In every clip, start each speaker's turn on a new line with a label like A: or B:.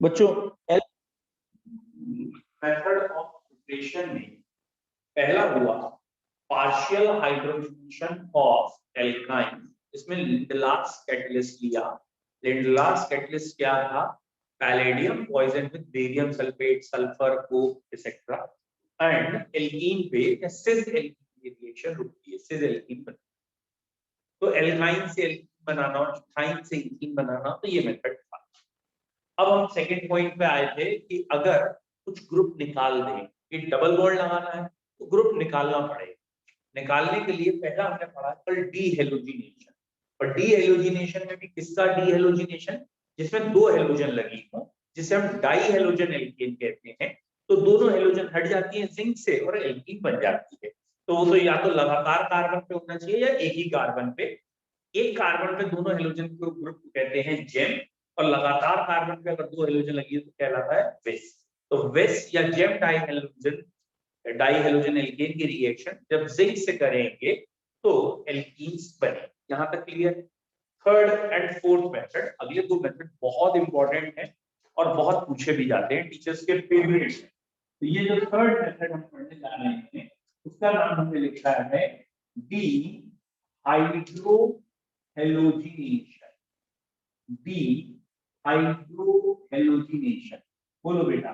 A: बच्चों method of preparation में पहला हुआ पार्शियल हाइड्रोजनेशन ऑफ एल्काइन। इसमें लिंडलार्स कैटलिस्ट लिया। लिंडलार्स कैटलिस्ट क्या था? Palladium poison with barium sulphate, sulphur, coke etcetera and alkene पे सिस एल्कीन रिएक्शन रुकती है, सिस एल्कीन बनती है। तो एल्काइन से एल्कीन बनाना और इथाइन से एल्कीन बनाना, तो ये मेथड था। अब हम सेकंड पॉइंट पे आए थे कि अगर कुछ ग्रुप निकाल दें, कि डबल बॉन्ड लगाना है तो ग्रुप निकालना पड़ेगा। निकालने के लिए पहला हमने पढ़ा कल डी हेलोजिनेशन। और डी हेलोजिनेशन में भी किसका डी हेलोजिनेशन? जिसमें दो हेलोजन लगी हो, जिसे हम डाई हेलोजन एल्कीन कहते हैं। तो दोनों हेलोजन हट जाती हैं जिंक से और एल्कीन बन जाती है। तो वो तो या तो लगातार कार्बन पे होना चाहिए या एक ही कार्बन पे। एक कार्बन पे दोनों हेलोजन को ग्रुप कहते हैं जेम, और लगातार कार्बन पे अगर दो हेलोजन लगी है तो कहलाता है विस। तो विस या जेम डाई हेलोजन एल्केन की रिएक्शन जब जिंक से करेंगे तो एल्कीन्स बने। यहां तक clear? Third and fourth method, अगले दो मेथड बहुत इंपॉर्टेंट है और बहुत पूछे भी जाते हैं, टीचर्स के फेवरेट है। तो ये जो थर्ड मेथड हम पढ़ने जा रहे हैं उसका नाम हमने लिखा है D hydro halogenation. D hydro halogenation. बोलो बेटा,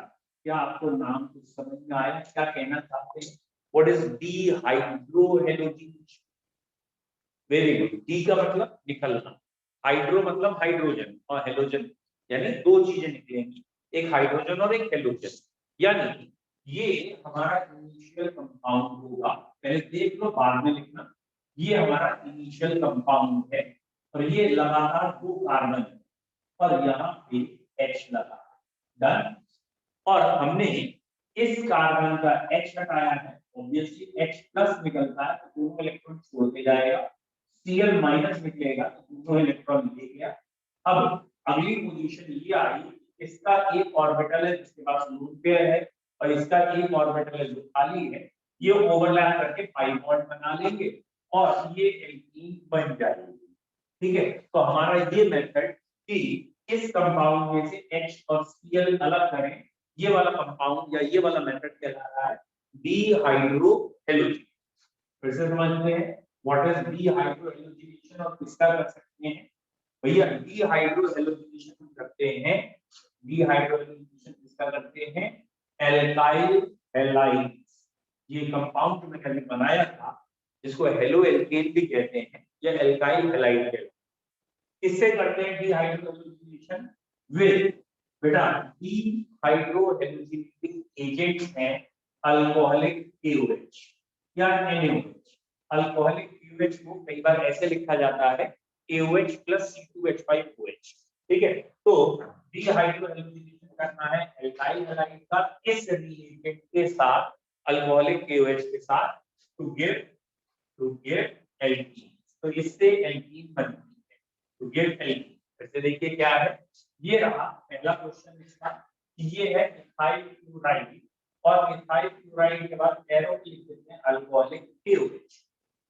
A: क्या आपको नाम कुछ समझ में आया? क्या कहना चाहते हैं? What is D hydro halogenation? Very good. D का मतलब निकलना, हाइड्रो मतलब हाइड्रोजन, और हेलोजन यानी दो चीजें निकलेंगी, एक हाइड्रोजन और एक हेलोजन। यानी ये हमारा इनिशियल कंपाउंड होगा। पहले देख लो, बाद में लिखना। ये हमारा इनिशियल कंपाउंड है और ये लगातार दो कार्बन है और यहाँ पे H लगा। डन। और हमने इस कार्बन का H हटाया है, ऑब्वियसली H प्लस निकलता है तो दोनों इलेक्ट्रॉन छोड़ के जाएगा, Cl माइनस निकलेगा तो दोनों इलेक्ट्रॉन ले गया। अब अगली पोजीशन ये आई, इसका एक ऑर्बिटल है जिसके पास लोन पेयर है और इसका एक ऑर्बिटल है जो खाली है। ये ओवरलैप करके पाई बॉन्ड बना लेंगे और ये एल्कीन बन जाएगी। ठीक है, तो हमारा ये मेथड कि इस कंपाउंड में से H और Cl अलग करें, ये वाला कंपाउंड या ये वाला मेथड कहलाता है डीहाइड्रो हेलोजिनेशन। फिर से समझते हैं व्हाट इज डीहाइड्रो हेलोजिनेशन और किसका कर सकते हैं। भैया डीहाइड्रो हेलोजिनेशन हम करते हैं, डीहाइड्रो हेलोजिनेशन किसका करते हैं? Alkyl halides. ये कंपाउंड जो मैंने बनाया था जिसको हेलो एल्केन भी कहते हैं या एल्काइल हैलाइड कहते हैं, किससे करते हैं डीहाइड्रो हेलोजिनेशन? विद बेटा डीहाइड्रो हेलोजिनेटिंग एजेंट्स हैं अल्कोहलिक KOH या NaOH। अल्कोहलिक KOH को कई बार ऐसे लिखा जाता है KOH plus C2H5OH। ठीक है, तो डीहाइड्रो हेलोजिनेशन करना है एल्काइल हैलाइड का इस रिएजेंट के साथ, अल्कोहलिक KOH के साथ, टू गिव एल्कीन। तो इससे एल्कीन बनती है, टू गिव एल्कीन। वैसे देखिए क्या है, ये रहा पहला क्वेश्चन इसका कि ये है इथाइल क्लोराइड और इथाइल क्लोराइड के बाद एरो लिख देते हैं अल्कोहलिक KOH।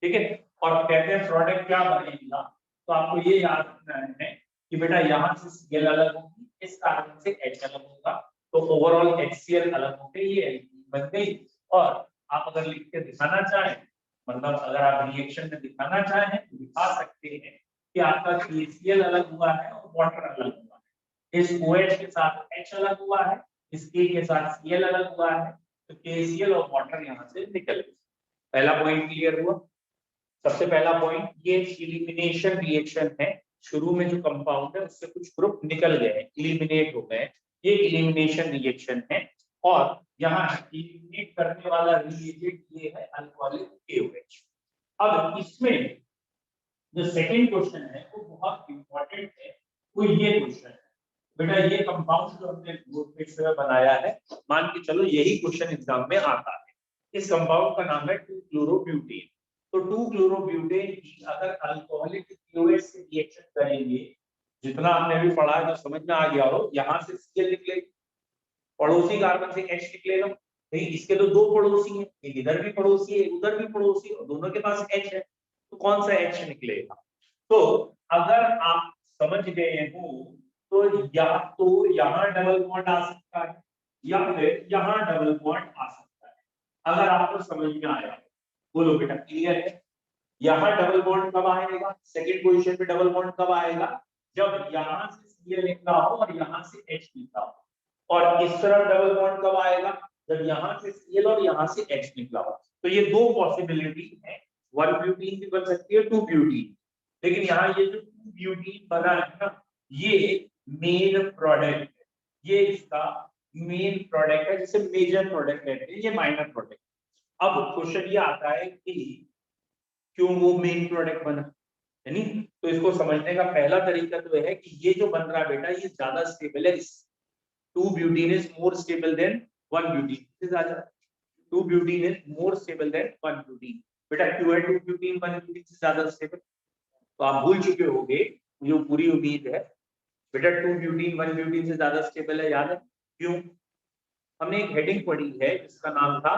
A: ठीक है, और कहते हैं प्रोडक्ट क्या बनेगा, तो आपको ये याद रखना है कि बेटा यहाँ से Cl अलग होगी, इस कार्बन से H अलग होगा, तो ओवरऑल HCl अलग होकर ये एल्कीन बन गई। और आप अगर लिख के दिखाना चाहें, मतलब अगर आप रिएक्शन में दिखाना चाहें तो दिखा सकते हैं कि आपका KCl अलग हुआ है और वाटर अलग हुआ है। इस OH के साथ H अलग हुआ है, इस K के साथ Cl अलग हुआ है, तो KCl और वाटर यहाँ से निकल गए। पहला पॉइंट क्लियर हुआ। सबसे पहला पॉइंट, ये इलिमिनेशन रिएक्शन है। शुरू में जो कंपाउंड है उससे कुछ ग्रुप निकल गए हैं, इलिमिनेट हो गए, ये इलिमिनेशन रिएक्शन है। और यहाँ इलिमिनेट करने वाला रिएजेंट ये है अल्कोहलिक KOH। अब इसमें जो सेकंड क्वेश्चन है वो बहुत इंपॉर्टेंट है, वो ये क्वेश्चन है बेटा, ये कंपाउंड जो हमने ग्रुप में बनाया है, मान के चलो यही क्वेश्चन एग्जाम में आता है। इस कंपाउंड का नाम है 2-क्लोरोब्यूटेन। तो 2-क्लोरोब्यूटेन की अगर अल्कोहलिक KOH से रिएक्शन करेंगे, जितना हमने अभी पढ़ा है जो समझ में आ गया हो, यहाँ से Cl निकलेगा, पड़ोसी कार्बन से H निकलेगा। नहीं, इसके तो दो पड़ोसी हैं, एक इधर भी पड़ोसी है उधर भी पड़ोसी, और दोनों के पास H है, तो कौन सा H निकलेगा? तो अगर आप समझ गए हो तो यहाँ डबल बॉन्ड आ सकता है या फिर यहाँ डबल बॉन्ड आ सकता है। अगर आपको समझ में आया बोलो बेटा क्लियर है। यहाँ डबल बॉन्ड कब आएगा, सेकंड पोजीशन पे डबल बॉन्ड कब आएगा, जब यहाँ से Cl निकला हो और यहाँ से H निकला हो। और इस तरफ डबल बॉन्ड कब आएगा, जब यहाँ से Cl और यहाँ से H निकला हो। तो ये दो पॉसिबिलिटी है, वन ब्यूटीन भी बन सकती है, टू ब्यूटीन। लेकिन यहाँ ये जो टू ब्यूटीन बना है ना, ये मेन प्रोडक्ट है, ये इसका मेन प्रोडक्ट है, जिसे मेजर प्रोडक्ट कहते हैं, ये माइनर प्रोडक्ट। अब क्वेश्चन ये आता है कि क्यों वो मेन प्रोडक्ट बना, यानी तो इसको समझने का पहला तरीका तो है कि ये जो बन रहा है बेटा, ये ज्यादा स्टेबल है। To butene is more stable then one butene. To butene is more stable then one butene. बेटा क्यों है टू ब्यूटीन वन ब्यूटीन से ज्यादा स्टेबल, तो आप भूल चुके होंगे, मुझे पूरी उम्मीद है। बेटा टू ब्यूटीन वन ब्यूटीन से ज्यादा स्टेबल है, याद है क्यों? हमने एक हेडिंग पढ़ी है जिसका नाम था,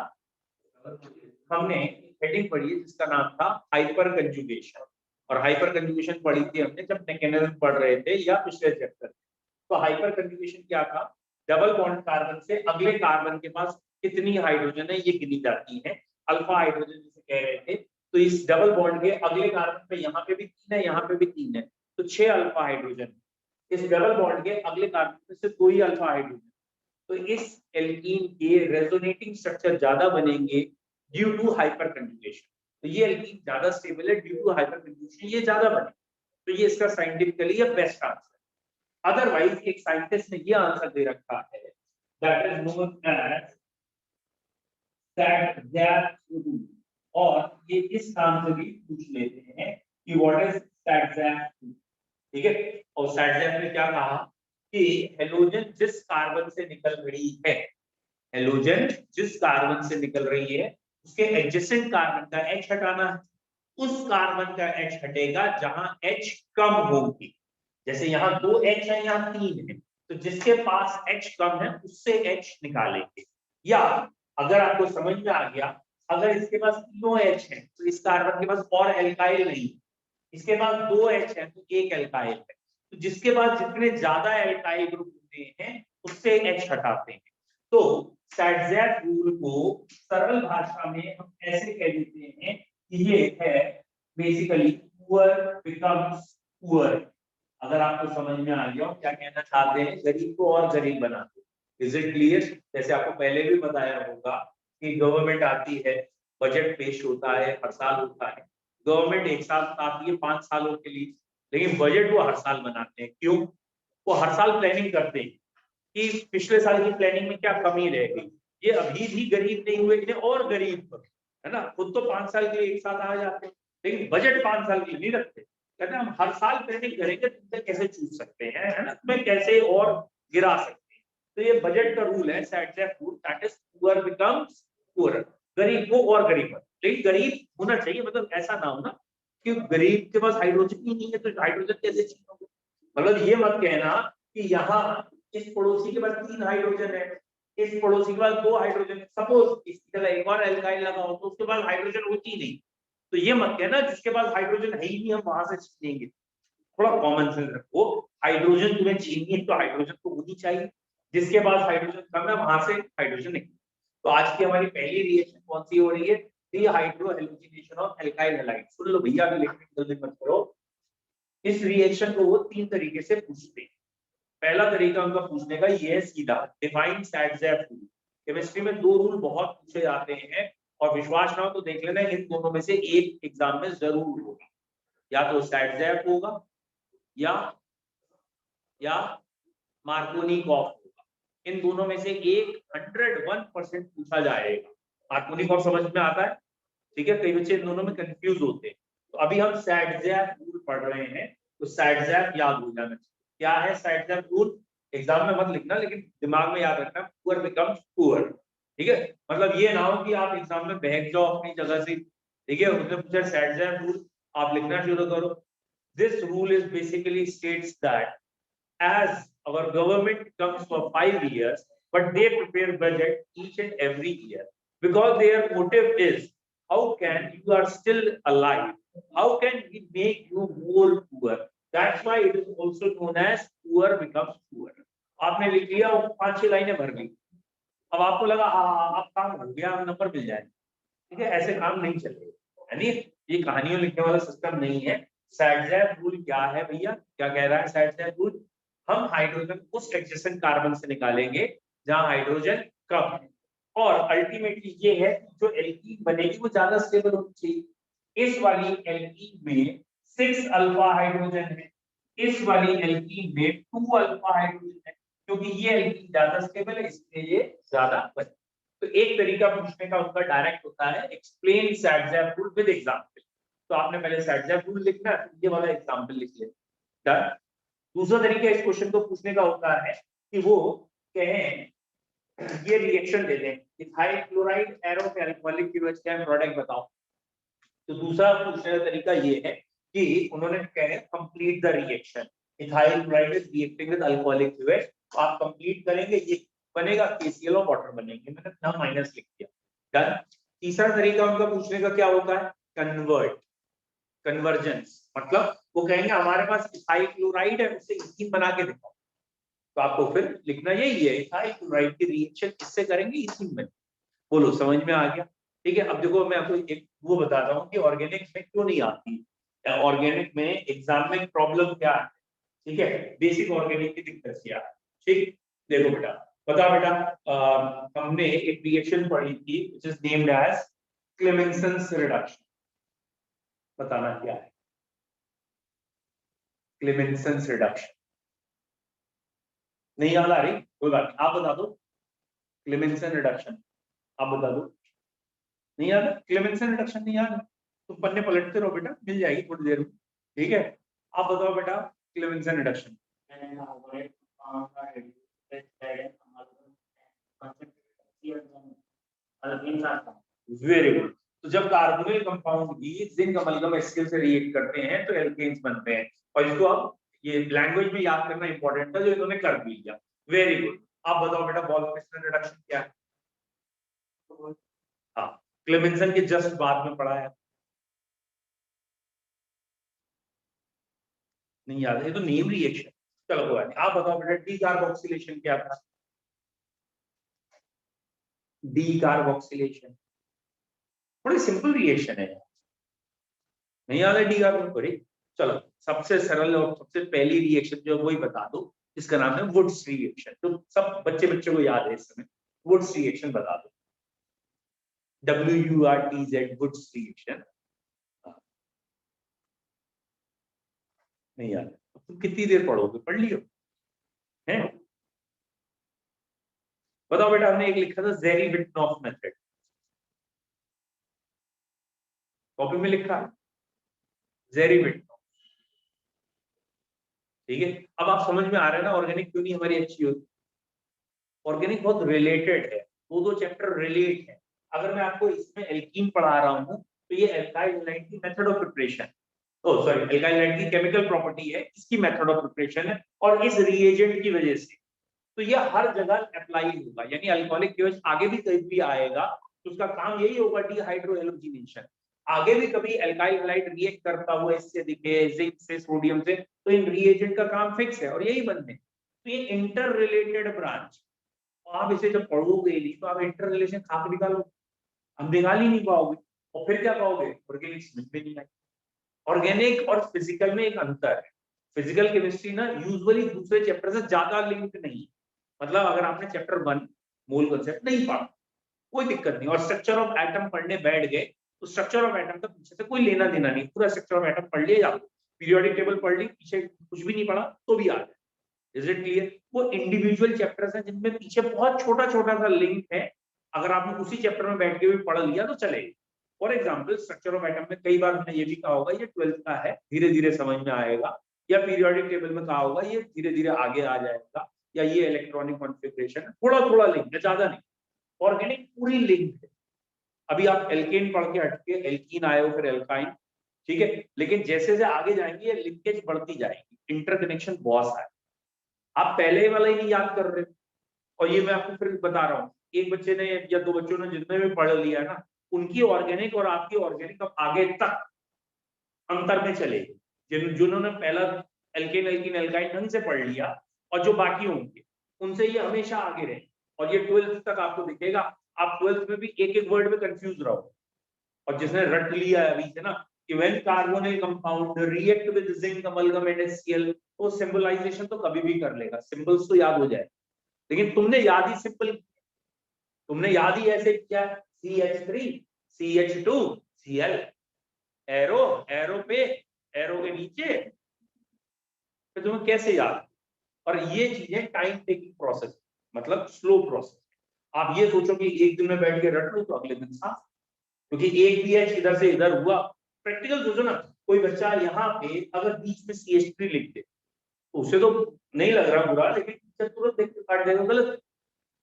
A: हमने हेडिंग पढ़ी है जिसका नाम था हाइपर कंजुगेशन। और हाइपर कंजुगेशन पढ़ी थी हमने जब मैकेनिज्म पढ़ रहे थे या पिछले चैप्टर। तो हाइपर कंजुगेशन क्या था, डबल बॉन्ड कार्बन से अगले कार्बन के पास कितनी हाइड्रोजन है ये गिनी जाती है, अल्फा हाइड्रोजन जिसे कह रहे थे। तो इस डबल बॉन्ड के अगले कार्बन पे यहाँ पे भी 3 है, यहाँ पे भी 3 है, तो 6 अल्फा हाइड्रोजन। इस डबल बॉन्ड के अगले कार्बन में से 2 ही अल्फा हाइड्रोजन। तो इस एल्कीन के रेजोनेटिंग स्ट्रक्चर ज्यादा बनेंगे ड्यू टू हाइपर कंजुगेशन। तो ये एल्कीन ज्यादा स्टेबल है ड्यू टू हाइपर कंजुगेशन, ये ज्यादा बने। तो ये इसका साइंटिफिकली बेस्ट आंसर। अदरवाइज एक साइंटिस्ट ने ये आंसर दे रखा है, that is known as stat rule. और ये इस नाम से भी पूछ लेते हैं कि व्हाट इज स्टैट रूल, ठीक है। और स्टैट ने क्या कहा कि हेलोजन जिस कार्बन से निकल रही है, हेलोजन जिस कार्बन से निकल रही है उसके एडजेसेंट कार्बन का H हटाना है। उस कार्बन का H हटेगा जहां H कम होगी। जैसे यहाँ 2 H है, यहाँ 3 है, तो जिसके पास H कम है उससे H निकालेंगे। या अगर आपको समझ में आ गया, अगर इसके पास तीनों H है तो इस कार्बन के पास और एल्काइल नहीं, इसके पास 2 H है तो एक एल्काइल है, तो जिसके पास जितने ज्यादा एल्काइल ग्रुप होते हैं उससे H हटाते हैं। तो सैडजैक रूल को सरल भाषा में हम ऐसे कह देते हैं कि ये है बेसिकली पुअर बिकम्स पुअर। अगर आपको समझ में आ गया हो क्या कहना चाहते हैं, गरीब को और गरीब बनाते। Is it clear? जैसे आपको पहले भी बताया होगा कि गवर्नमेंट आती है, बजट पेश होता है, हर साल होता है। गवर्नमेंट एक साथ आती है 5 सालों के लिए, लेकिन बजट वो हर साल बनाते हैं। क्यों? वो हर साल प्लानिंग करते हैं कि पिछले साल की प्लानिंग में क्या कमी रह गई, ये अभी भी गरीब नहीं हुए, इन्हें और गरीब करो, है ना। खुद तो 5 साल के लिए एक साथ आ जाते हैं, लेकिन बजट 5 साल के लिए नहीं रखते। कहते हैं हम हर साल प्लानिंग करेंगे, तुमसे कैसे चूक सकते हैं, है ना, तुम्हें कैसे और गिरा सकते हैं। तो ये बजट का रूल है, सैडजैक rule, that is poor becomes poor. गरीब को और गरीब बनो, लेकिन गरीब होना चाहिए, मतलब ऐसा ना हो ना कि गरीब के पास हाइड्रोजन ही नहीं है तो हाइड्रोजन कैसे छीनोगे। मतलब ये मत कहना कि यहाँ इस पड़ोसी के पास 3 हाइड्रोजन है, इस पड़ोसी के पास 2 हाइड्रोजन, सपोज इसकी जगह एक और एल्काइल लगा हो तो उसके पास हाइड्रोजन होती नहीं। तो ये मत कहना जिसके पास हाइड्रोजन है ही नहीं हम वहां से छीनेंगे। थोड़ा कॉमन सेंस रखो, हाइड्रोजन तुम्हें छीननी है तो हाइड्रोजन तो होनी चाहिए, जिसके पास हाइड्रोजन कम है वहां से हाइड्रोजन नहीं। तो आज की हमारी पहली रिएक्शन कौन सी हो रही है, डिहाइड्रोहेलोजिनेशन ऑफ एल्काइल हैलाइड। सुन लो भैया, अभी लिखने की जल्दी मत करो। इस रिएक्शन को वो 3 तरीके से पूछते हैं। पहला तरीका उनका पूछने का ये है सीधा, डिफाइन सैडजैक रूल। केमिस्ट्री में 2 रूल बहुत पूछे जाते हैं, और विश्वास ना हो तो देख लेना, इन दोनों में से एक एग्जाम में जरूर होगा, या तो सैडजैक होगा या मार्कोनिकॉफ होगा। इन दोनों में से एक 101% पूछा जाएगा। मार्कोनिकॉफ समझ में आता है, ठीक है। कई बच्चे इन दोनों में कंफ्यूज होते हैं। तो अभी हम सैडजैक रूल पढ़ रहे हैं, तो सैडजैक याद हो जाना चाहिए। क्या है सैडजैक रूल? एग्जाम में मत लिखना, लेकिन दिमाग में याद रखना, पुअर बिकम्स पुअर, ठीक है। मतलब ये ना हो कि आप एग्जाम में बहक जाओ अपनी जगह से, ठीक है। उसने पूछा सैडजैक रूल, आप लिखना शुरू करो। This rule is basically states that as our government comes for 5 years, but they prepare budget each and every year, because their motive is how can you are still alive, how can we make you more poor, that's why it is also known as poor becomes poor. आपने लिख लिया और 5-6 लाइनें भर ली, अब आपको लगा अब काम हो गया, अब नंबर मिल जाए, ठीक है, ऐसे काम नहीं चलेगा। यानी ये कहानियों लिखने वाला सिस्टम नहीं है। सैडजैक रूल क्या है भैया, क्या कह रहा है सैडजैक रूल? हम हाइड्रोजन उस एडजेसेंट कार्बन से निकालेंगे जहां हाइड्रोजन कम है, और अल्टीमेटली ये है कि जो एल्कीन बनेगी वो ज्यादा स्टेबल होनी चाहिए। इस वाली एल्कीन में 6 अल्फा हाइड्रोजन है, इस वाली एल्कीन में 2 अल्फा हाइड्रोजन है, क्योंकि ये एल्कीन ज्यादा स्टेबल है इसलिए ये ज्यादा बने। तो एक तरीका पूछने का उनका डायरेक्ट होता है एक्सप्लेन सैडजैक रूल विद एग्जांपल। तो आपने पहले सैडजैक रूल लिखना है, ये वाला एग्जांपल लिख लेना। डन। दूसरा तरीका इस क्वेश्चन को पूछने का होता है कि वो कहें ये रिएक्शन दे दें, इथाइल क्लोराइड एरो के अल्कोहलिक क्यूएच का प्रोडक्ट बताओ। तो दूसरा पूछने का तरीका ये है कि उन्होंने कहे complete the reaction, ethyl chloride is reacting with alcoholic KOH, आप कंप्लीट करेंगे, ये बनेगा केसीएल और वाटर बनेंगे, मैंने ना माइनस लिख दिया। डन। तीसरा तरीका उनका पूछने का क्या होता है, कन्वर्ट, कन्वर्जेंस, मतलब वो कहेंगे हमारे पास इथाइल क्लोराइड है उससे इथीन बना के दिखाओ, तो आपको फिर लिखना यही है इथाइल क्लोराइड की रिएक्शन किससे करेंगे, इथीन में। बोलो समझ में आ गया? ठीक है, अब देखो मैं आपको एक वो बताता हूँ कि ऑर्गेनिक में क्यों नहीं आती, ऑर्गेनिक में एग्जाम में प्रॉब्लम क्या है, ठीक है, बेसिक ऑर्गेनिक की दिक्कत क्या है। ठीक, देखो बेटा, बता बेटा, हमने एक रिएक्शन पढ़ी थी which is named as Clemmensen's reduction, बताना क्या है क्लेमेंसन्स रिडक्शन? नहीं याद आ रही, कोई बात नहीं, आप बता दो क्लेमेंसन रिडक्शन, आप बता दो। नहीं याद है क्लेमेंसन रिडक्शन, नहीं याद है तो पन्ने पलटते रहो बेटा, मिल जाएगी थोड़ी देर में, ठीक है। आप बताओ बेटा क्लेमेंसन रिडक्शन। Very good. तो जब कार्बोनिल कंपाउंड भी जिंक अमलगम एसिड से रिएक्ट करते हैं तो एल्केन्स बनते हैं, और इसको अब ये लैंग्वेज में याद करना इंपॉर्टेंट था जो इन्होंने कर भी लिया। Very good. आप बताओ बेटा वॉल्फ्राइसन रिडक्शन क्या है? हाँ, क्लेमेंसन के जस्ट बाद में पढ़ा है, नहीं याद है, ये तो नेम रिएक्शन। चलो कोई नहीं, आप बताओ बेटा डी कार्बोक्सिलेशन क्या था? डी कार्बोक्सिलेशन बड़ी सिंपल रिएक्शन है, नहीं याद है डी कार्बोक्सिलेशन? चलो सबसे सरल और सबसे पहली रिएक्शन जो वही बता दो, जिसका नाम है वुड्स रिएक्शन, तो सब बच्चे को याद है इस समय। वुड्स रिएक्शन बता दो, WURTZ, वुड्स रिएक्शन। नहीं याद, तुम कितनी देर पढ़ोगे, पढ़ लियो है? बताओ बेटा, हमने एक लिखा था जेरी-विट्नॉफ मेथड, कॉपी में लिखा है जेरी-विट्नॉफ, ठीक है। अब आप समझ में आ रहा है ना ऑर्गेनिक क्यों नहीं हमारी अच्छी होती? ऑर्गेनिक बहुत रिलेटेड है, दो चैप्टर रिलेट है। अगर मैं आपको इसमें एल्कीन पढ़ा रहा हूँ तो ये एल्काइल हैलाइड की method of preparation, oh sorry alkyl halide की केमिकल प्रॉपर्टी है, इसकी मेथड ऑफ प्रिपरेशन है, और इस रिएजेंट की वजह से तो ये हर जगह अप्लाई होगा, यानी अल्कोहलिक केवल आगे भी कहीं भी आएगा तो उसका काम यही होगा डिहाइड्रोएलोजिनेशन। आगे भी कभी एल्काइल हैलाइड रिएक्ट करता हुआ इससे दिखे जिंक से सोडियम से, तो इन रिएजेंट का काम फिक्स है और यही बनने, तो ये इंटर रिलेटेड ब्रांच। आप इसे जब पढ़ोगे नहीं तो आप इंटर रिलेशन कहां पे निकालोगे, हम निकाल ही नहीं पाओगे, और फिर क्या पाओगे, ऑर्गेनिक समझ में नहीं आएगी। ऑर्गेनिक और फिजिकल में एक अंतर है, फिजिकल केमिस्ट्री ना यूजुअली दूसरे चैप्टर से ज्यादा लिंक नहीं, मतलब अगर आपने चैप्टर 1 मोल कॉन्सेप्ट नहीं पढ़ा कोई दिक्कत नहीं, और स्ट्रक्चर ऑफ एटम पढ़ने बैठ गए तो स्ट्रक्चर ऑफ एटम का पीछे से कोई लेना देना नहीं, पूरा स्ट्रक्चर ऑफ एटम पढ़ लिया, पीरियोडिक टेबल पढ़ ली, पीछे कुछ भी नहीं पढ़ा तो भी आ जाए। Is it clear? वो इंडिविजुअल चैप्टर्स हैं जिनमें पीछे बहुत छोटा छोटा सा लिंक है, अगर आपने उसी चैप्टर में बैठ के भी पढ़ लिया तो चलेगा। For example structure of atom में कई बार हमने ये भी कहा होगा ये 12th का है, धीरे धीरे समझ में आएगा, या पीरियोडिक टेबल में कहा होगा ये धीरे धीरे आगे आ जाएगा, या ये इलेक्ट्रॉनिक कॉन्फ़िगरेशन है, थोड़ा थोड़ा लिंक है, ज्यादा नहीं। ऑर्गेनिक पूरी लिंक है, अभी आप एल्केन पढ़ के हटके एल्कीन आए हो फिर एल्काइन, ठीक है, लेकिन जैसे जैसे आगे जाएंगे ये लिंकेज बढ़ती जाएगी, इंटरकनेक्शन बहुत सारे, आप पहले वाला ही नहीं याद कर रहे हो। और ये मैं आपको फिर बता रहा हूँ, एक बच्चे ने या दो बच्चों ने जितने भी पढ़ लिया ना, उनकी ऑर्गेनिक और आपकी ऑर्गेनिक अब आगे तक अंतर में चलेगी, जिन्होंने पहला एल्केन एल्कीन एल्काइन ढंग से पढ़ लिया, और जो बाकी होंगे उनसे ये हमेशा आगे रहे, और ये 12th तक आपको दिखेगा। आप 12th में भी एक एक वर्ड में कंफ्यूज रहो, और जिसने रट लिया है अभी से ना कि when carbonyl compound react with zinc amalgam and HCl, तो सिंबलाइजेशन तो कभी भी कर लेगा, सिंबल्स तो याद हो जाए। लेकिन तुमने याद ही सिंपल, तुमने याद ही ऐसे किया, CH3 CH2 Cl, arrow arrow पे, एरो के नीचे, तो तुम्हें कैसे याद? और ये चीजें टाइम टेकिंग प्रोसेस, मतलब स्लो प्रोसेस। आप ये सोचो कि एक दिन में बैठ के रट लो तो अगले दिन साफ, क्योंकि एक भी एच इधर से इधर हुआ। प्रैक्टिकल सोचो ना, कोई बच्चा यहाँ पे अगर बीच में CH3 लिख दे तो उसे तो नहीं लग रहा बुरा, लेकिन टीचर तुरंत देख के काट देगा, गलत।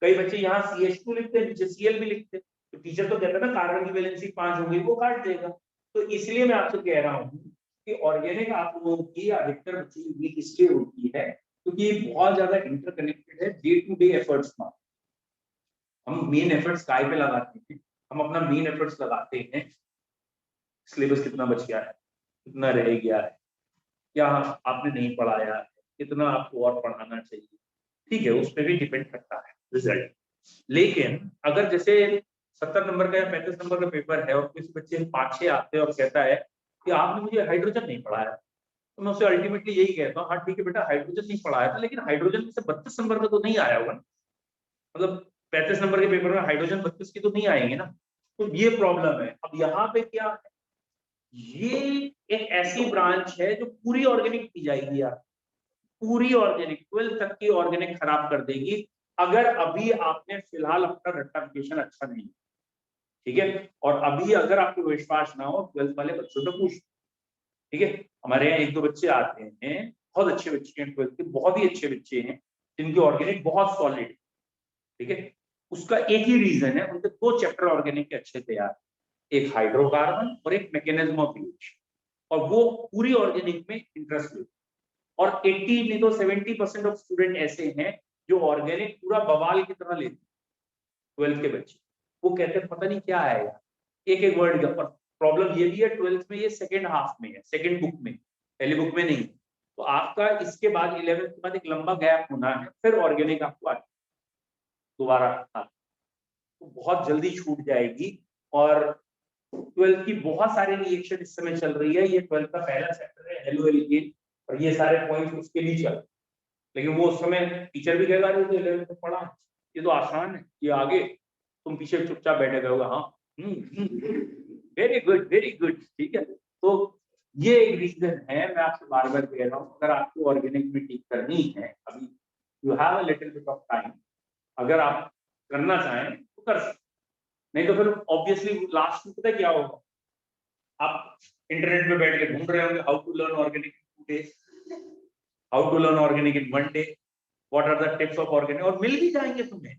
A: कई बच्चे यहाँ CH2 लिखते हैं, नीचे Cl भी लिखते हैं, तो टीचर तो कहता है ना कार्बन की वैलेंसी 5 हो गई, वो काट देगा। तो इसलिए मैं आपसे कह रहा हूँ कि ऑर्गेनिक आप लोगों की अधिकतर बच्चों की वीक इसलिए होती है क्योंकि ये बहुत ज्यादा इंटरकनेक्टेड है डे टू डे एफर्ट्स में। हम मेन एफर्ट्स काय पे लगाते हैं? हम अपना मेन एफर्ट्स लगाते हैं सिलेबस कितना बच गया है, कितना रह गया है, क्या आपने नहीं पढ़ाया है, कितना आपको और पढ़ाना चाहिए, ठीक है, उस पर भी डिपेंड करता है रिजल्ट। लेकिन अगर जैसे 70 नंबर का या 35 नंबर का पेपर है और किसी बच्चे 5-6 आते हैं और कहता है कि आपने मुझे हाइड्रोजन नहीं पढ़ाया, तो मैं उसे अल्टीमेटली यही कहता हूँ, हाँ ठीक है बेटा, हाइड्रोजन नहीं पढ़ाया था, लेकिन हाइड्रोजन में से 32 नंबर का तो नहीं आया होगा, मतलब 35 नंबर के पेपर में हाइड्रोजन 32 की तो नहीं आएंगे ना। तो ये प्रॉब्लम है। अब यहाँ पे क्या है, ये एक ऐसी ब्रांच है जो पूरी ऑर्गेनिक की जाएगी यार, पूरी ऑर्गेनिक 12 तक की ऑर्गेनिक खराब कर देगी, अगर अभी आपने फिलहाल अपना रट्टाफिकेशन अच्छा नहीं, ठीक है। और अभी अगर आपको विश्वास ना हो 12th वाले बच्चों से पूछ, ठीक है। हमारे यहाँ 1-2 बच्चे आते हैं, बहुत अच्छे बच्चे हैं 12th के, बहुत ही अच्छे बच्चे हैं जिनकी ऑर्गेनिक बहुत सॉलिड, ठीक है। उसका एक ही रीजन है, उनके 2 चैप्टर ऑर्गेनिक के अच्छे तैयार, एक हाइड्रोकार्बन और एक मैकेनिज्म ऑफ यूज, और वो पूरी ऑर्गेनिक में इंटरेस्ट ले। और 80 नहीं तो 70% ऑफ स्टूडेंट ऐसे हैं जो ऑर्गेनिक पूरा बवाल की तरह लेते हैं 12th के बच्चे, वो कहते हैं पता नहीं क्या है यार, एक एक वर्ड का। पर प्रॉब्लम ये भी है 12th में, ये सेकेंड हाफ में है, सेकेंड बुक में, पहली बुक में नहीं। तो आपका इसके बाद 11th के बाद एक लंबा गैप होना है, फिर ऑर्गेनिक आपको दोबारा, हाँ, तो बहुत जल्दी छूट जाएगी। और 12th की बहुत सारे रिएक्शन इस समय चल रही है, ये 12th का पहला चैप्टर है हेलो एल्केन, और ये सारे पॉइंट्स उसके लिए चल, लेकिन वो उस समय टीचर भी कहेगा तो 11th में पढ़ा, ये तो आसान है, ये आगे तुम पीछे चुपचाप बैठे गए होगा, हाँ वेरी गुड वेरी गुड, ठीक है। तो ये एक रीजन है, मैं आपसे बार बार कह रहा हूँ, अगर आपको ऑर्गेनिक में ठीक करनी है अभी, you have a little bit of time, अगर आप करना चाहें तो कर सकते, नहीं तो फिर ऑब्वियसली लास्ट में पता है क्या होगा, आप इंटरनेट पे बैठ के ढूंढ रहे होंगे how to learn organic in 2 days, how to learn organic in 1 day, what are the tips of organic, और मिल भी जाएंगे तुम्हें,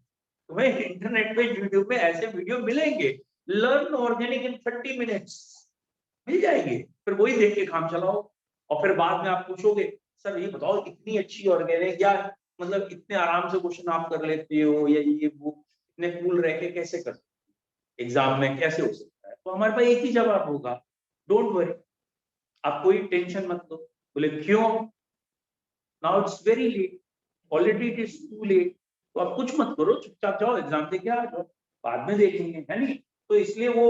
A: तुम्हें इंटरनेट पे यूट्यूब पे ऐसे वीडियो मिलेंगे, लर्न ऑर्गेनिक इन 30 मिनट्स मिल जाएंगे, फिर वही देख के काम चलाओ। और फिर बाद में आप पूछोगे सर ये बताओ इतनी अच्छी ऑर्गेनिक, या मतलब इतने आराम से क्वेश्चन आप कर लेते हो, या ये वो इतने कूल रह के कैसे कर, एग्जाम में कैसे हो सकता है? तो हमारे पास एक ही जवाब होगा, डोंट वरी, आप कोई टेंशन मत लो। बोले क्यों? Now it's very late, already it is too late, तो आप कुछ मत करो, चुपचाप जाओ एग्जाम दे के आ जाओ, बाद में देखेंगे, है नहीं? तो इसलिए वो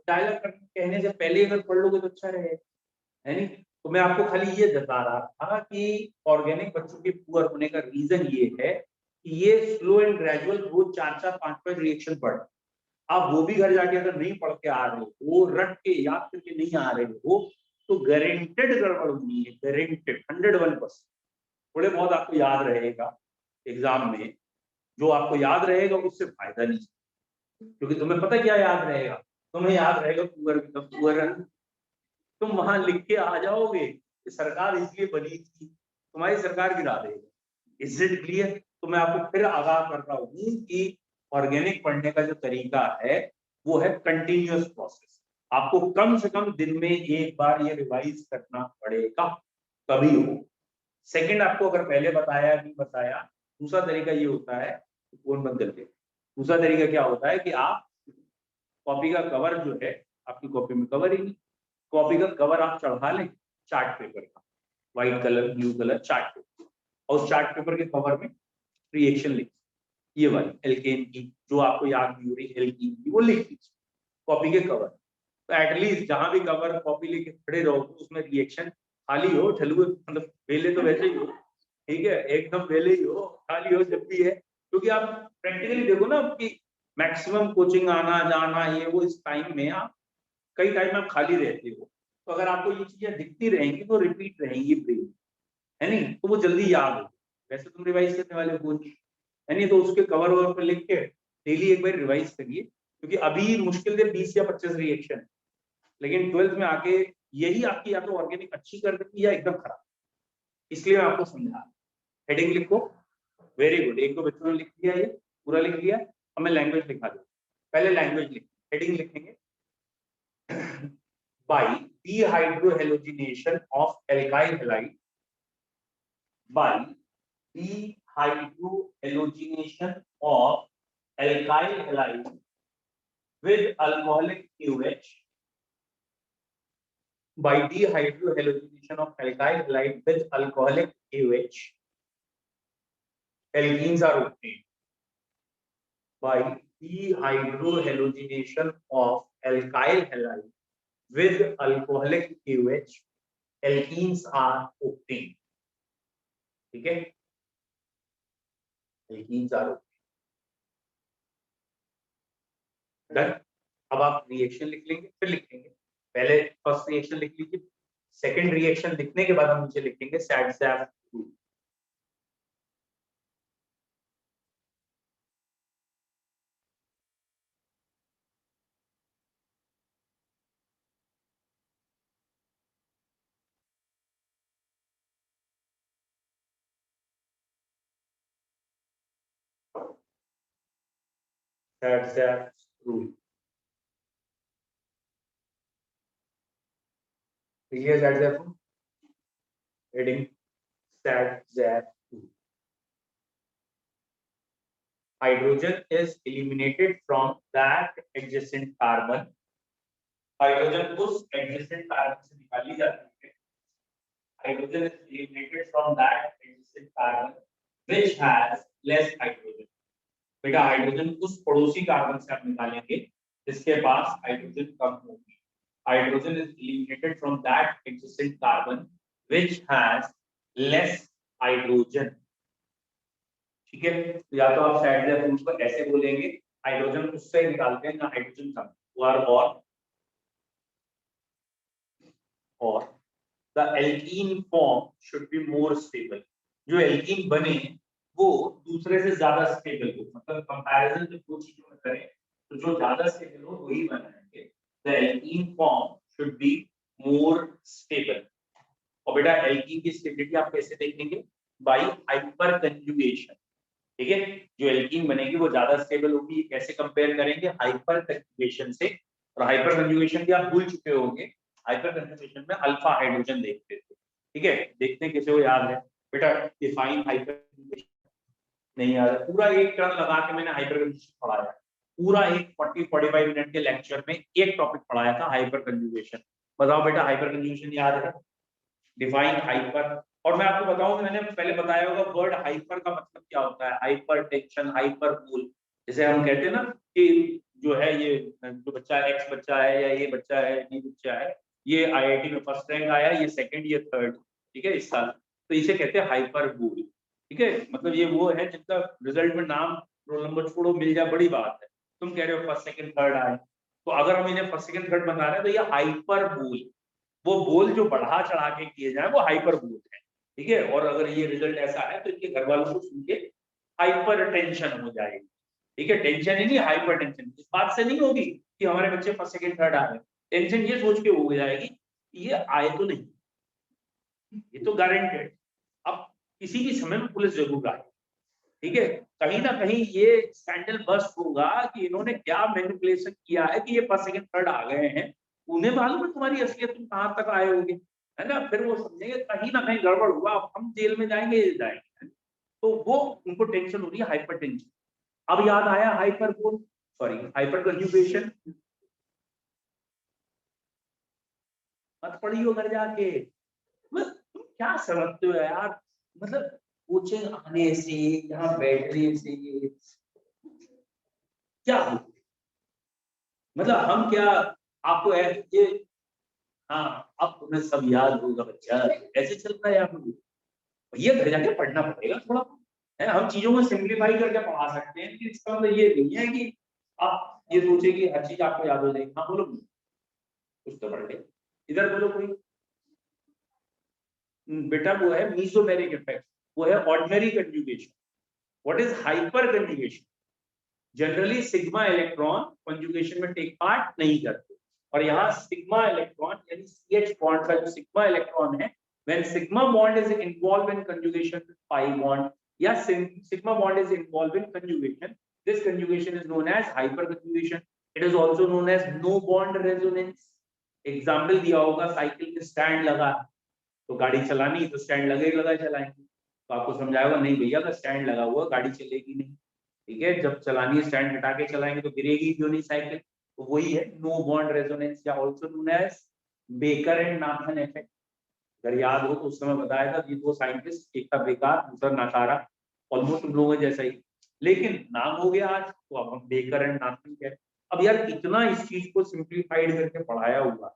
A: डायलॉग कहने से पहले अगर पढ़ लोगे तो अच्छा रहेगा, है नहीं? तो मैं आपको खाली ये बता रहा था कि ऑर्गेनिक बच्चों के पुअर होने का रीजन ये है कि ये स्लो एंड ग्रेजुअल रोज 4-4 5-5 रिएक्शन पढ़, आप वो भी घर जाके अगर नहीं पढ़ के आ रहे हो, वो रट के याद करके नहीं आ रहे हो, तो गारंटेड गड़बड़ होनी है, गारंटेड 101%। थोड़े बहुत आपको याद रहेगा एग्जाम में, जो आपको याद रहेगा उससे फायदा नहीं, क्योंकि तुम्हें पता क्या याद रहेगा, तुम्हें याद रहेगा पुअर पुअर, तुम वहां लिख के आ जाओगे कि सरकार इसलिए बनी थी, तुम्हारी सरकार गिरा देगा। Is it clear? तो मैं आपको फिर आगाह कर रहा हूँ कि ऑर्गेनिक पढ़ने का जो तरीका है वो है कंटिन्यूअस प्रोसेस, आपको कम से कम दिन में एक बार ये रिवाइज करना पड़ेगा, कभी हो। सेकंड, आपको अगर पहले बताया नहीं बताया, दूसरा तरीका ये होता है, फोन बंद करके, दूसरा तरीका क्या होता है कि आप कॉपी का कवर जो है, आपकी कॉपी में कवर ही नहीं, कॉपी का कवर आप चढ़ा लें चार्ट पेपर का, white colour blue colour chart paper, और उस चार्ट पेपर के कवर में रिएक्शन लिख, ये वाली एल्केन की जो आपको याद नहीं हो रही एल्कीन की वो लिख दीजिए कॉपी के कवर। तो एटलीस्ट जहां भी कवर कॉपी लेके खड़े रहो उसमें रिएक्शन खाली हो, ठलुए मतलब वेले तो वैसे ही हो, ठीक है, एकदम वेले ही हो, खाली हो जब भी है, क्योंकि आप प्रैक्टिकली देखो ना कि मैक्सिमम कोचिंग आना जाना ये वो इस टाइम में आप कई टाइम आप खाली रहते हो, तो अगर आपको ये चीजें दिखती रहेंगी तो रिपीट रहेंगी ब्रेन, है नहीं, तो वो जल्दी याद हो। वैसे तुम रिवाइज करने वाले हो है नहीं, तो उसके कवर ओवर पर लिख के डेली एक बार रिवाइज करिए, क्योंकि अभी मुश्किल से 20 या 25 रिएक्शन, लेकिन 12th में आके यही आपकी या तो ऑर्गेनिक अच्छी कर देगी या एकदम खराब, इसलिए मैं आपको समझा। हेडिंग लिखो, वेरी गुड, एक दो बच्चों ने लिख दिया, ये पूरा लिख दिया। अब मैं लैंग्वेज लिखा दूँ, पहले लैंग्वेज लिख, हेडिंग लिखेंगे by dehydrohallucination of alkyl halide, by dehydrohallucination of alkyl halide with alcoholic QH, by dehydrohallucination of alkyl halide with alcoholic QH, alkenes are obtained. By dehydrohallucination of alkyl halide with alcoholic QH, alkenes are obtained. ठीक है, alkenes are obtained. Done. अब आप reaction लिख लेंगे, फिर लिखेंगे, पहले first reaction लिख लीजिए, सेकंड रिएक्शन लिखने के बाद हम नीचे लिखेंगे sad rule, heading SAT hydrogen is eliminated from that adjacent carbon, hydrogen उस adjacent carbon से निकाली जाती है, hydrogen is eliminated from that adjacent carbon which has less hydrogen। बेटा हाइड्रोजन उस पड़ोसी कार्बन से आप निकालेंगे जिसके पास हाइड्रोजन कम होगी, hydrogen is eliminated from that adjacent carbon which has less hydrogen। ठीक है, तो या तो आप साइड या रूल पर ऐसे बोलेंगे, हाइड्रोजन उससे निकालते हैं ना हाइड्रोजन कम, और the alkene form should be more stable, जो एल्कीन बने वो दूसरे से ज्यादा स्टेबल हो, मतलब कंपैरिजन जब दो चीजों में करें तो जो ज्यादा स्टेबल हो वही बनाएंगे। the alkene form should be more stable। और बेटा एल्कीन की स्टेबिलिटी आप कैसे देखेंगे, बाय हाइपर कंजुगेशन। ठीक है, जो एल्कीन बनेगी वो ज्यादा स्टेबल होगी, कैसे कंपेयर करेंगे, हाइपर कंजुगेशन से। और हाइपर कंजुगेशन भी आप भूल चुके होंगे, हाइपर कंजुगेशन में अल्फा हाइड्रोजन देखते थे, ठीक है, देखते हैं किसे वो याद है बेटा, डिफाइन हाइपर कंजुगेशन नहीं याद है, पूरा एक टर्म लगा के मैंने हाइपर कंजुगेशन पढ़ाया, पूरा एक 40-45 मिनट के लेक्चर में एक टॉपिक पढ़ाया था हाइपर कंजुगेशन। बताओ बेटा हाइपर कंजुगेशन याद है, डिफाइन हाइपर। और मैं आपको बताऊं, मैंने पहले बताया होगा वर्ड हाइपर का मतलब क्या होता है, हाइपर टेंशन, हाइपर कूल। जैसे हम कहते हैं ना कि जो है ये जो बच्चा एक्स बच्चा है या ये बच्चा है ये बच्चा है, ये आईआईटी में फर्स्ट रैंक आया, ये सेकंड ये थर्ड, ठीक है, इस साल, तो इसे कहते हैं हाइपर कूल। ठीक है, मतलब ये वो है जिनका रिजल्ट में नाम रोल नंबर छोड़ो मिल जाए बड़ी बात है, तुम कह रहे हो फर्स्ट सेकंड थर्ड आए, तो अगर हम इन्हें फर्स्ट सेकंड थर्ड बता रहे हैं तो ये हाइपर कूल, वो बोल जो बढ़ा चढ़ा के किए जाए वो हाइपर बोल है। ठीक है, और अगर ये रिजल्ट ऐसा है तो इनके घर वालों को सुन के हाइपर टेंशन हो जाएगी। ठीक है, टेंशन ही नहीं हाइपर टेंशन, इस बात से नहीं होगी कि हमारे बच्चे फर्स्ट सेकंड थर्ड आ रहे, टेंशन ये सोच के हो जाएगी ये आए तो नहीं, ये तो गारंटेड, अब किसी भी समय में पुलिस जरूर आए। ठीक है, कहीं ना कहीं ये स्कैंडल बस्ट होगा कि इन्होंने क्या मैनिपुलेशन किया है कि ये फर्स्ट सेकंड थर्ड आ गए हैं, उन्हें मालूम है तुम्हारी असलियत तुम कहां तक आए होगे, है ना, फिर वो समझेंगे कहीं ना कहीं गड़बड़ हुआ, अब हम जेल में जाएंगे ये जाएंगे, तो वो उनको टेंशन हो रही है, हाइपर टेंशन। अब याद आया हाइपर बोल, सॉरी हाइपर कंजुगेशन, मत पढ़ियो घर जाके, तुम क्या समझते हो यार, मतलब कोचिंग आने से यहाँ बैठने से क्या हो, मतलब हम क्या आपको ये, हाँ अब तुम्हें सब याद होगा बच्चा, ऐसे चलता है यहाँ पे। भैया घर जाके पढ़ना पड़ेगा थोड़ा है, हम चीजों को सिंप्लीफाई करके पढ़ा सकते हैं, कि इसका मतलब ये नहीं है कि आप ये सोचे कि हर चीज आपको याद हो जाएगी। हाँ बोलो कुछ तो पढ़ ले, इधर बोलो कोई। बेटा वो है मीसोमेरिक इफेक्ट, वो है ordinary conjugation. What is hyper conjugation? Generally sigma electron conjugation में टेक पार्ट नहीं करते, और यहाँ सिग्मा इलेक्ट्रॉन यानी CH बॉन्ड का जो सिग्मा इलेक्ट्रॉन है, when sigma bond is involved in conjugation with pi bond, या sigma bond is involved in conjugation, this conjugation is known as hyperconjugation. It is also known as no bond resonance. Example दिया होगा, cycle के stand लगा तो गाड़ी चलानी तो stand लगेगा चलाएंगे, तो आपको समझाएगा नहीं भैया का स्टैंड लगा हुआ गाड़ी चलेगी नहीं, ठीक है, जब चलानी है स्टैंड हटा के चलाएंगे तो गिरेगी क्यों नहीं साइकिल। तो वही है नो बॉन्ड रेजोनेंस, या also known as Baker and Nathan effect. अगर याद हो तो उस समय बताया था, ये दो साइंटिस्ट, एक था बेकार दूसरा नासारा, ऑलमोस्ट उन लोगों जैसा ही, लेकिन नाम हो गया आज तो अब हम बेकर एंड नाथन कह। अब यार इतना इस चीज को सिंप्लीफाइड करके पढ़ाया हुआ,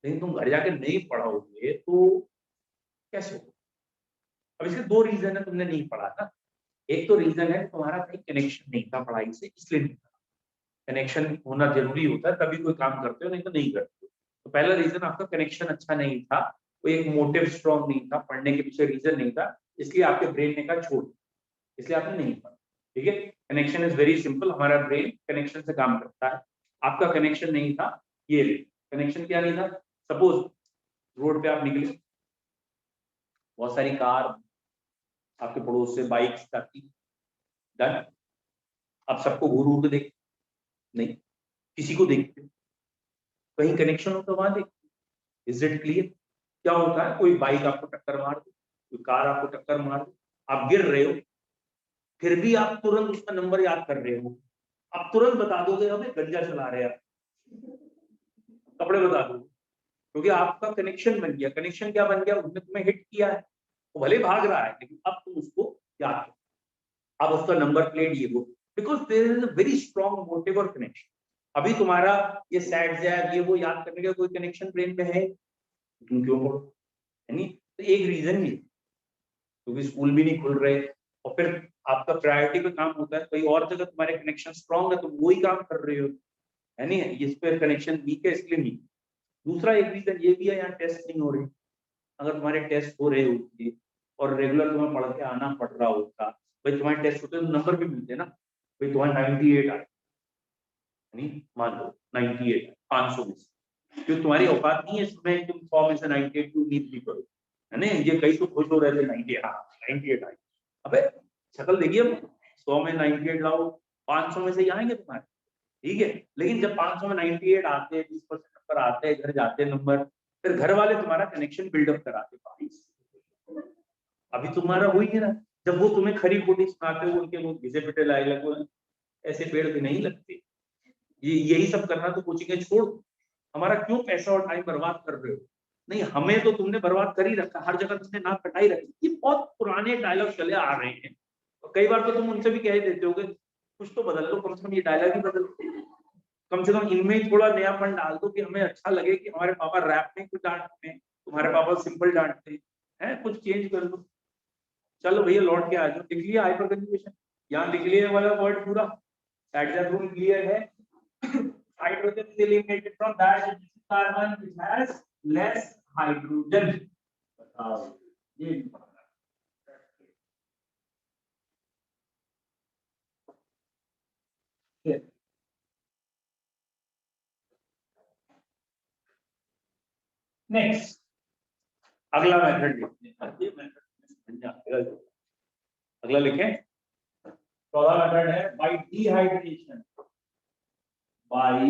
A: लेकिन तुम घर जाके नहीं पढ़ाओगे तो कैसे हो। अब इसके दो रीजन है, तुमने नहीं पढ़ा था। एक तो रीजन है तुम्हारा कहीं कनेक्शन नहीं था पढ़ाई से, इसलिए नहीं था। कनेक्शन होना जरूरी होता है तभी कोई काम करते हो, नहीं तो नहीं करते हो। तो पहला रीजन आपका कनेक्शन अच्छा नहीं था, कोई एक मोटिव स्ट्रॉन्ग नहीं था, पढ़ने के पीछे रीजन नहीं था, इसलिए आपके ब्रेन ने कहा छोड़, इसलिए आपने नहीं पढ़ा। ठीक है, कनेक्शन इज वेरी सिंपल, हमारा ब्रेन कनेक्शन से काम करता है। आपका कनेक्शन नहीं था, ये कनेक्शन क्या नहीं था। सपोज रोड पे आप निकले, बहुत सारी कार आपके पड़ोस से बाइक्स जाती, डन, आप सबको घूर घूर के देख नहीं, किसी को देखते हो, कहीं कनेक्शन हो तो वहां देखते, इज इट क्लियर। क्या होता है, कोई बाइक आपको टक्कर मार दे, कोई कार आपको टक्कर मार दे, आप गिर रहे हो, फिर भी आप तुरंत उसका नंबर याद कर रहे हो, आप तुरंत बता दोगे हमें गंजा चला रहे हैं, कपड़े बता दो, क्योंकि आपका कनेक्शन बन गया। कनेक्शन क्या बन गया, उसने तुम्हें हिट किया है, वो भले भाग रहा है लेकिन अब तुम उसको याद करो, अब उसका नंबर प्लेट ये वो, because there is a very strong motive or connection. अभी तुम्हारा ये सैड जैब ये वो याद करने का कोई कनेक्शन ब्रेन में है, तुम क्यों पढ़ो, है नहीं। तो एक रीजन भी, क्योंकि स्कूल भी नहीं खुल रहे, और फिर आपका प्रायोरिटी पे काम होता है, कोई और जगह तुम्हारे कनेक्शन स्ट्रॉन्ग है तो वही काम कर रहे हो, है नहीं, इस पे कनेक्शन वीक है इसलिए नहीं। दूसरा एक रीजन ये भी है, यहाँ टेस्ट नहीं हो रहे। अगर तुम्हारे टेस्ट हो रहे होते और रेगुलर तुम्हें पढ़ के आना पड़ रहा होता, भाई तुम्हारे टेस्ट होते तो नंबर भी मिलते ना, भाई तुम्हारे 98 आए, नहीं मान लो 98 500 में से, क्योंकि तुम्हारी औकात नहीं है इसमें तुम 100 में से 98 क्यों नीट भी करो, है ना। ये कई तो खुश हो रहे थे 90, हाँ 98 आए, अबे शक्ल देखिए, 100 में 98 लाओ, 500 में से ही आएंगे तुम्हारे, ठीक है। लेकिन जब 500 में 98 आते हैं, 20% नंबर आते हैं, घर जाते हैं नंबर, फिर घर वाले तुम्हारा कनेक्शन बिल्डअप कराते भाई, अभी तुम्हारा वही है ना, जब वो तुम्हें खरी खोटी सुनाते हो, उनके मुंह घिसे पिटे लाए लगो, ऐसे पेड़ भी नहीं लगते। ये यही सब करना तो कोचिंग छोड़, हमारा क्यों पैसा और टाइम बर्बाद कर रहे हो। नहीं, हमें तो तुमने बर्बाद कर ही रखा, हर जगह तुमने नाक कटाई रखी, ये बहुत पुराने डायलॉग चले आ रहे हैं, और कई बार तो तुम उनसे भी कह देते हो कुछ तो बदल लो, कम से कम ये डायलॉग ही बदल, कम से कम इनमें ही थोड़ा नयापन डाल दो कि हमें अच्छा लगे कि हमारे पापा रैप में कुछ डांटते हैं, तुम्हारे पापा सिंपल डांटते हैं, कुछ चेंज कर लो। चलो भैया लौट के आ जाओ, लिख लिया हाइपर कंजुगेशन, यहाँ लिख लिया वाला वर्ड पूरा, एग्जैक्ट रूल क्लियर है। Hydrogen is eliminated from that carbon which has less hydrogen, बताओ ये नेक्स्ट अगला मेथड लिखते हैं, ये मेथड अगला लिखें, चौथा मेथड है bye dehydration, bye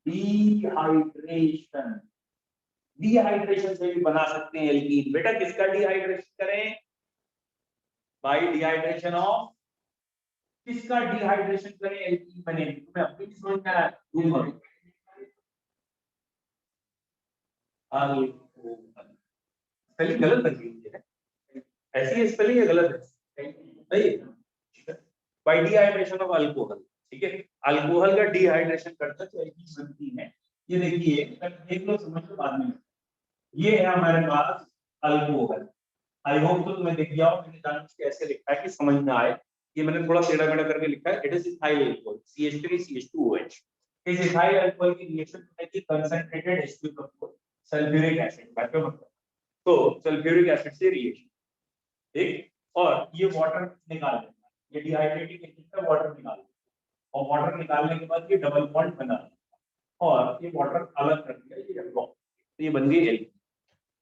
A: dehydration, dehydration से भी बना सकते हैं एल्कीन। बेटा किसका डिहाइड्रेशन करें, बाय डिहाइड्रेशन ऑफ, किसका डिहाइड्रेशन करें एल्कीन बने, तुम्हें अपनी भी समझना है, अल्कोहल, स्पेलिंग गलत लग रही है, ऐसी स्पेलिंग है गलत है, सही है। बाय डिहाइड्रेशन ऑफ अल्कोहल, ठीक है, अल्कोहल का डिहाइड्रेशन करता है तो एल्कीन बनती है। ये देखिए देख लो समझ लो बाद में, ये है हमारे पास अल्कोहल। आई होप तो तुम्हें दिख गया हो, मैंने जानबूझ के ऐसे लिखा है कि समझ में आए, ये मैंने थोड़ा टेढ़ा मेढ़ा करके लिखा है। It is ethyl alcohol CH3CH2OH। इस इथाइल अल्कोहल की रिएक्शन में कि कंसंट्रेटेड H2 सल्फ्यूरिक एसिड का क्या मतलब, तो सल्फ्यूरिक एसिड से रिएक्शन, ठीक, और ये वाटर निकाल लेना, ये डिहाइड्रेटिंग एजेंट का वाटर निकाल लेना, और वाटर निकालने के बाद ये डबल बॉन्ड बना लेना, और ये वाटर अलग कर दिया, ये इलेक्ट्रॉन, तो ये बन गई एल्कीन।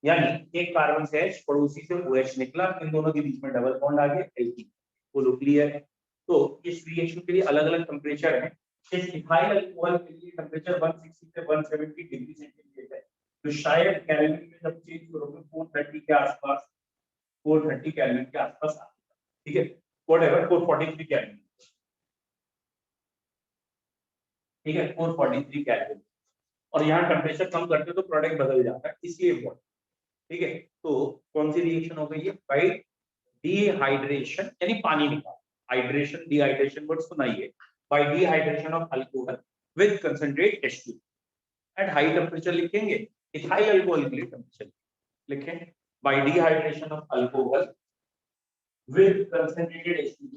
A: यानी एक कार्बन से H पड़ोसी से OH निकला, इन दोनों के बीच में डबल बॉन्ड आ गया, एल्कीन। बोलो क्लियर है। तो इस रिएक्शन के लिए अलग-अलग टेंपरेचर है। इस इथाइल अल्कोहल के लिए टेंपरेचर 160 से 170 डिग्री सेंटीग्रेड है। तो शायद केल्विन में जब चेंज करोगे 430 के आसपास, 430 केल्विन के आसपास आ जाएगा, ठीक है, व्हाटएवर 443 केल्विन, ठीक है, 443 केल्विन। और यहाँ टेंपरेचर कम करते तो प्रोडक्ट बदल जाता है, इसलिए इम्पोर्टेंट, ठीक है। तो कौन सी रिएक्शन हो गई है भाई, डिहाइड्रेशन यानी पानी निकाल, हाइड्रेशन डिहाइड्रेशन वर्ड सुनाइए, bye dehydration of alcohol with concentrate H2 at high temperature लिखेंगे, इथाइल अल्कोहल के लिए टेंपरेचर लिखें, bye dehydration of alcohol with concentrated H2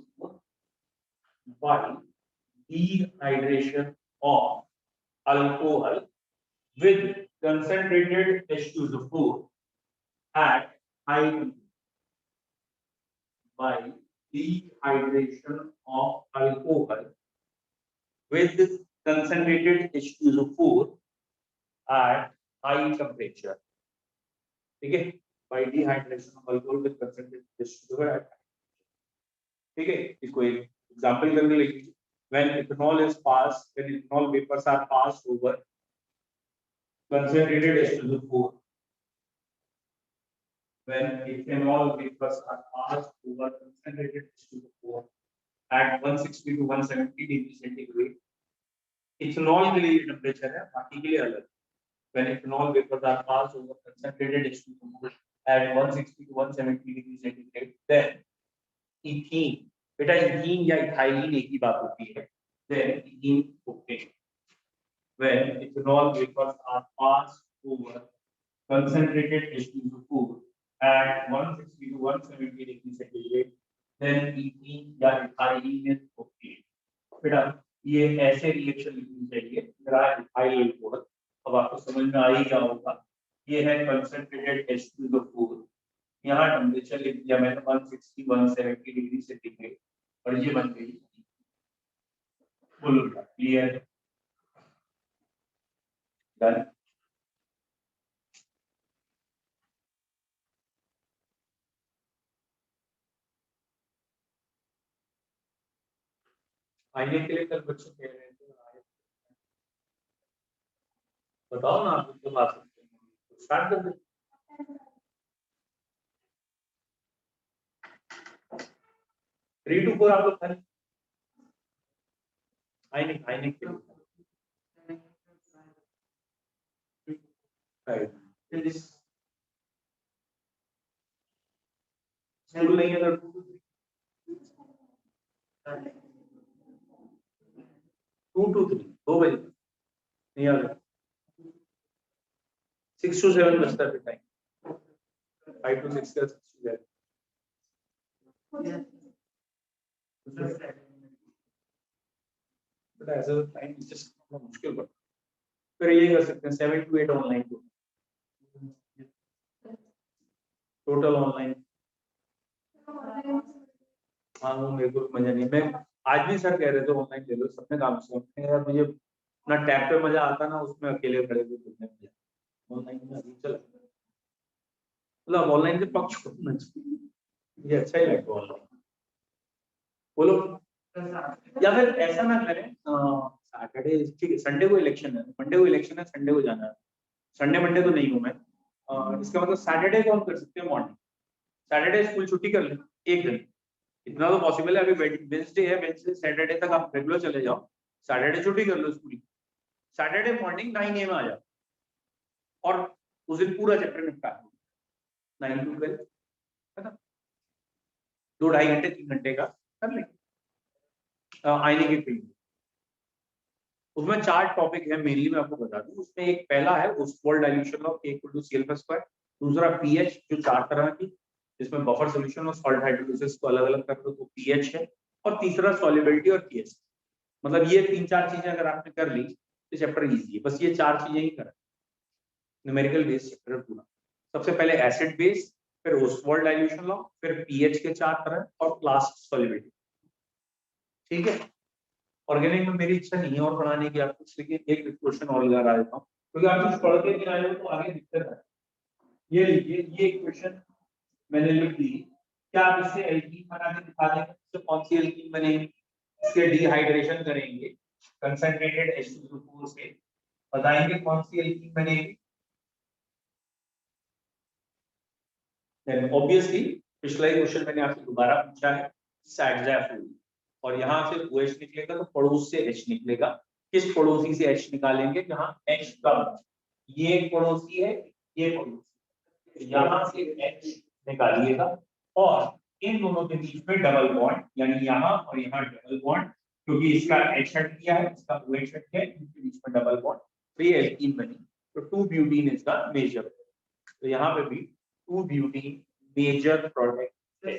A: by dehydration of alcohol with concentrated H2O4 at high temperature. By dehydration of alcohol with concentrated H2O4 at high temperature. ठीक है, by dehydration of alcohol with concentrated H2O4 at high temperature. ठीक है, इसको एक example करके लिखिए, when ethanol is passed, when ethanol vapors are passed over concentrated H2O4, when ethanol vapors are passed over concentrated H2O4 at 160 to 170 degree centigrade, ethanol के लिए temperature है, बाकी के लिए अलग। when ethanol vapors are passed over concentrated H2O4 at 160 to 170 degree centigrade, then ethene, बेटा ethene या ethylene एक ही बात होती है, then ethene octane, when ethanol vapors are passed over concentrated H2O4 at 160 to 170 degree centigrade, then ethene या ethylene is octane। बेटा ये ऐसे रिएक्शन लिखनी चाहिए, मेरा इथाइल अल्कोहल, अब आपको समझ में आ ही गया होगा, ये है कंसंट्रेटेड H2O4, यहाँ टेंपरेचर लिख दिया मैंने 160 170 डिग्री सेंटीग्रेड, और ये बन गई, बोलो क्लियर है, डन। आईने के लिए कल बच्चे कह रहे थे, बताओ ना आप कब आ सकते हैं, स्टार्ट कर दो। 3 to 4 आप लोग खाली आईने के लिए स्कूल नहीं है तो 2 to 3 2 बजे नहीं आ रहा, 6 to 7 बजता है टाइम, 5 to 6 का 6 to 7, बट ऐसा टाइम जस्ट मुश्किल पड़ता, फिर ये कर सकते हैं 7 to 8 ऑनलाइन, टोटल ऑनलाइन। हाँ वो मेरे को मजा नहीं, मैं आज भी सर कह रहे थे ऑनलाइन ले लो, सबने काम से यार, मुझे ना टैब पे मजा आता ना उसमें अकेले खड़े हुए घूमने में, ऑनलाइन में अजीब चला, मतलब ऑनलाइन के पक्ष को ये अच्छा ही लगता है ऑनलाइन। बोलो, या फिर ऐसा ना करें, सैटरडे ठीक है, संडे को इलेक्शन है, मंडे को इलेक्शन है, संडे को जाना है, संडे मंडे तो नहीं हूँ मैं, इसका मतलब सैटरडे को हम कर सकते हैं मॉर्निंग, सैटरडे स्कूल छुट्टी कर ले एक दिन, इतना तो पॉसिबल है। अभी वेडनेसडे है, वेडनेसडे सैटरडे तक आप रेगुलर चले जाओ, सैटरडे छुट्टी कर लो स्कूल, सैटरडे मॉर्निंग 9 AM आ जाओ, और उस दिन पूरा चैप्टर निपटा, 9 to 12, है ना, 2-2.5 घंटे 3 घंटे का कर लेंगे आईने की फील्ड। उसमें 4 टॉपिक है मेनली, मैं आपको बता दूं। उसमें एक पहला है Oswald dilution of K = CL+2, दूसरा पीएच जो 4 तरह की, जिसमें बफर सॉल्यूशन और सॉल्ट हाइड्रोलिसिस को अलग अलग कर दो तो पीएच है, और तीसरा सॉल्युबिलिटी और पीएच। मतलब ये 3-4 चीजें अगर आपने कर ली तो चैप्टर इजी है। बस ये 4 चीजें ही करें, न्यूमेरिकल बेस चैप्टर पूरा। सबसे पहले एसिड बेस, फिर ओस्वाल्ड डाइल्यूशन लॉ, फिर पीएच के 4 तरह और लास्ट सॉल्युबिलिटी। ठीक है, ऑर्गेनिक में मेरी इच्छा नहीं है और पढ़ाने की आपको, इसलिए एक क्वेश्चन और लगा देता हूँ, क्योंकि आप कुछ पढ़ के नहीं आए हो तो आगे दिक्कत है। ये लीजिए, ये क्वेश्चन मैंने लिख दी। क्या आप इससे एल्कीन बना के दिखा देंगे? तो कौन सी एल्कीन बनेगी? इसके डिहाइड्रेशन करेंगे कंसंट्रेटेड H2O4 से, बताएंगे कौन सी एल्कीन बनेगी। ऑब्वियसली पिछला ही क्वेश्चन मैंने आपसे दोबारा पूछा है, सैडजाफूल, और यहाँ से OH निकलेगा तो पड़ोस से H निकलेगा। किस पड़ोसी से H निकालेंगे? जहाँ H कम, ये एक पड़ोसी है, ये पड़ोसी, यहाँ से H निकालिएगा और इन दोनों के बीच में डबल बॉन्ड, यानी यहाँ और यहाँ डबल बॉन्ड, क्योंकि इसका H हट गया है, इसका OH हट गया है, इनके बीच में डबल बॉन्ड, तो ये एल्कीन बनी। तो 2-ब्यूटीन इसका मेजर, तो यहाँ पे भी 2-ब्यूटीन मेजर प्रोडक्ट है।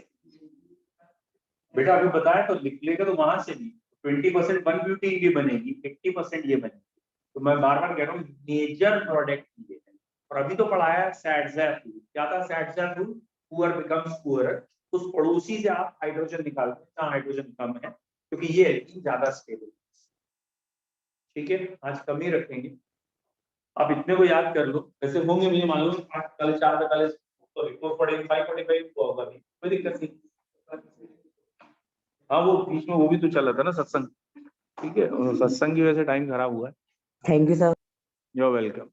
A: बेटा अभी बताया तो लिख लेगा, तो वहां से भी 20% 1-ब्यूटीन की बनेगी, 80% ये बनेगी। तो मैं बार बार कह रहा हूँ मेजर प्रोडक्ट ये है। और अभी तो पढ़ाया सैडजाफूल, क्या था सैडजाफूल? पुअर बिकम्स पुअरर, उस पड़ोसी से आप हाइड्रोजन निकालते हैं जहाँ हाइड्रोजन कम है, क्योंकि ये एल्कीन ज्यादा स्टेबल है। ठीक है, आज कम ही रखेंगे, आप इतने को याद कर लो। वैसे होंगे मुझे मालूम, कल 4:45 तो रिपोर्ट पढ़ेगी, 5:45 को होगा, भी कोई दिक्कत नहीं। हाँ वो बीच में वो भी तो चल रहा था ना सत्संग। ठीक है, सत्संग की वजह से टाइम खराब हुआ है।
B: Thank you sir.
A: You are welcome.